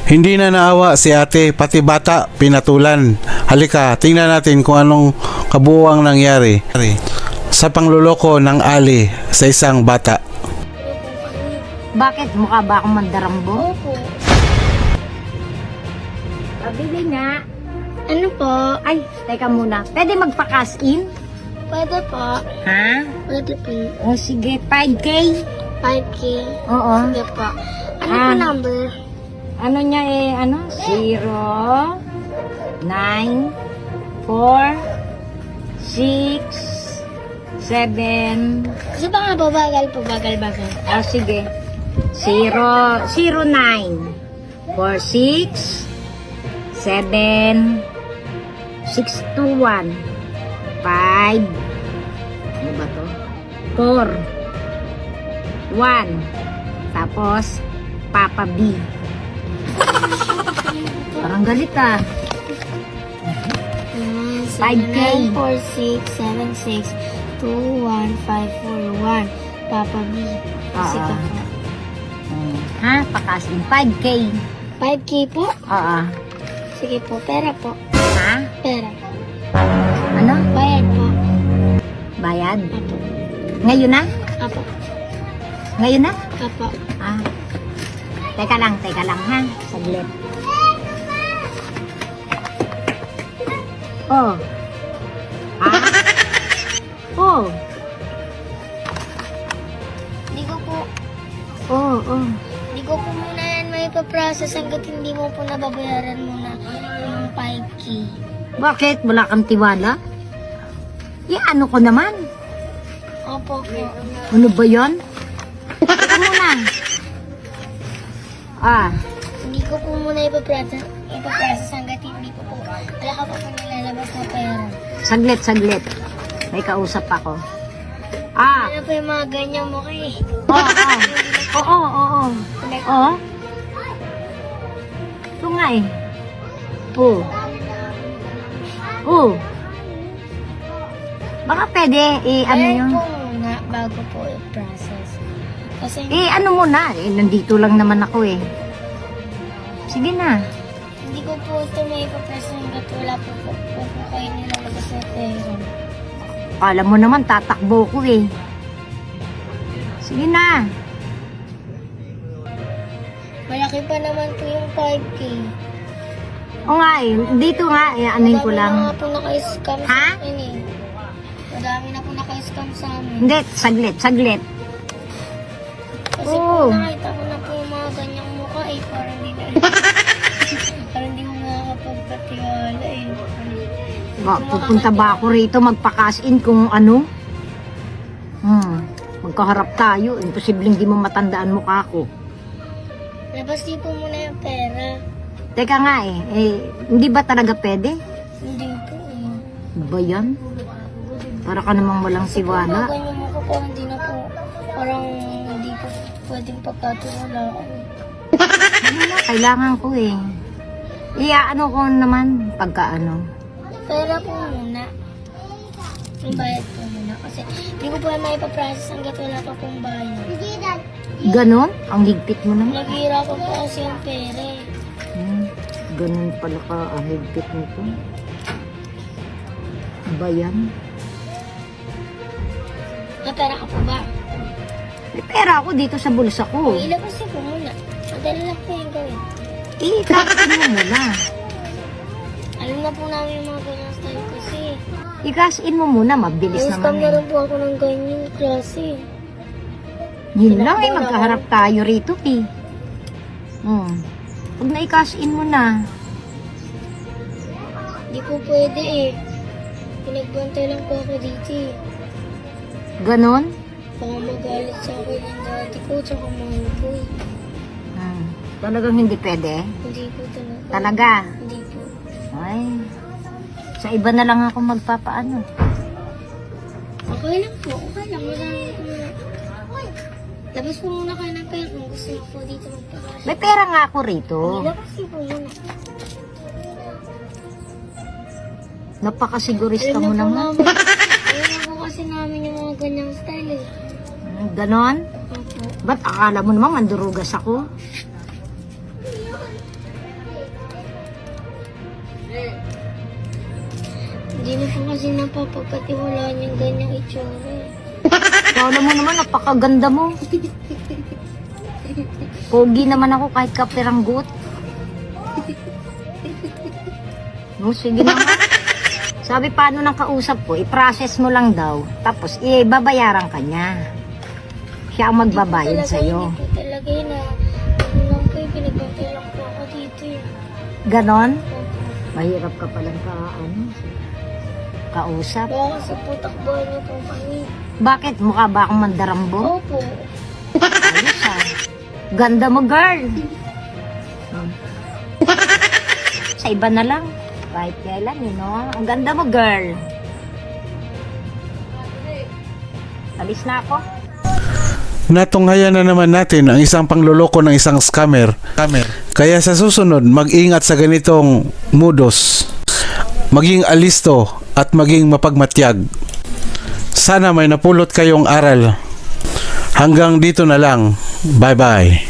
Hindi na naawa si ate, pati bata pinatulan. Halika, tingnan natin kung anong kabuuang nangyari sa pangluloko ng Ali sa isang bata. Bakit? Mukha ba akong mandarambo? Opo. Pabili nga. Ano po? Ay, teka muna. Pwede magpa-cash in? Pwede po. Ha? Pwede po. O sige, 5K? 5K. Oo. Sige po. Ano po number? Ano niya eh, ano? 0, 9, 4, 6, 7. Kasi baka bagal po, bagal. O sige. 0, 9, 4, 6, 7, 6, 2, 1, 5, ano ba to? 4, 1, tapos Papa B. Parang galit ah. 5K. 9, 4, 6, 7, 6, 2, 1, 5, 4, 1. Papa B. Kasi Oo. po. Ha? Pakasin. 5K. 5K po? Oo. Sige po. Pera po. Ha? Pera. Ano? Bayad po. Bayad? Apo. Ngayon na? Apo. Ngayon na? Apo. Ah. Teka lang ha. Saglit. Oh. Ha? Oh. Hindi ko po, Oh. hindi ko po muna yan may paprocess hanggat hindi mo po nababayaran muna yung 5K. Bakit? Wala kang tiwala? Ano ko naman? Opo po. Ano ba yan? Teka muna. Ah. Hindi ko po muna ipaprocess hanggat hindi ko po wala ka pa po nilalabas na pera. Saglit. May kausap ako. Ah. Ano po yung mga ganyang mukha eh. Oo. Oo. Ito nga eh. Baka pwede, ano Bayad yun? po muna bago po i-process. Kasi Ano muna, nandito lang naman ako eh. Sige na. hindi ko po ito may ipaprocess hanggat wala po kayo nilalabas na pera. Alam mo naman, tatakbo ko eh. Sige na. Malaki pa naman po yung 5K. O nga eh, dito nga, anuin ko Madami lang. na nga po naka-scam sa Ha? akin eh. Madami na po naka-scam sa amin. Hindi, saglit. Kasi Oo. po nakita ko na po yung mga ganyang mukha eh. Parang hindi na parang hindi mo nakakapagpatiwala eh. Pupunta ba ako rito magpa-cash in kung ano? Magkaharap tayo, imposibleng di mo matandaan mukha ko. Labas din po muna yung pera. Teka nga hindi ba talaga pwede? Hindi po eh. Ano ba yan? Para ka namang walang Kasi po mga siwala. ganyang mukha po hindi na po parang hindi po pwedeng pagkatiwalaan. Ano na, kailangan ko eh. Ano ko naman pagka ano. Pera po muna. Yung bayad po muna. Kasi hindi ko po may ipaprocess hanggat wala pa pong bayad. Ganon? Ang higpit mo naman. Naghihirapan po kasi yung pera eh. Ganon pala ka ang higpit nito. Ba yan? May pera ka po ba? May pera ako dito sa bulsa ko. Ilabas niyo po muna. Madali lang po yung gawin. Ikasin mo muna. Alam na po namin yung mga ganyang style kasi. Ikasin mo muna, mabilis Yung scam naman na eh. rin po ako ng ganyan klase. Yun lang eh, magkaharap tayo rito eh. Pag na-ikasin mo na. Hindi po pwede eh. Pinagbantay lang po ako dito eh. Ganon? Baka magalit sa akin yung dati ko tsaka mahal ko eh. Talagang hindi pwede? Hindi po talaga. Talaga? Hindi po. Ay, sa iba na lang ako magpapaano. Okay lang po. Okay lang. Marami ko na. Labas po muna kayo ng pera kung gusto niyo po dito magpapasok. May pera nga ako rito. Labas niyo po muna. Napakasigurista mo Alam na po naman. namin. Alam na po kasi namin yung mga ganyang style eh. Ganon? Opo. Ba't akala mo naman mandurugas ako? Hindi na po kasi napapagkatiwalaan yung ganyang itsura. Kala mo naman, napakaganda mo. Pogi naman ako kahit kapiranggot. No, sige naman. Sabi paano nang kausap ko, i-process mo lang daw. Tapos ibabayaran ka niya. Siya ang magbabayad sa'yo. Hindi po talaga yun na. Ano lang po yung pinagbantay lang po ako dito eh. Ganon? Opo. Mahirap ka palang kausap. Baka kasi po takbuhan niyo po kami. Bakit? Mukha ba akong mandarambo? Opo. Ayos ah. Ganda mo, girl. Sa iba na lang. Kahit kailan, no? Ang ganda mo, girl. Alis na ako. Natunghayan na naman natin ang isang pangluloko ng isang scammer. Kaya sa susunod, mag-ingat sa ganitong modus. Maging alisto at maging mapagmatyag. Sana may napulot kayong aral. Hanggang dito na lang. Bye-bye.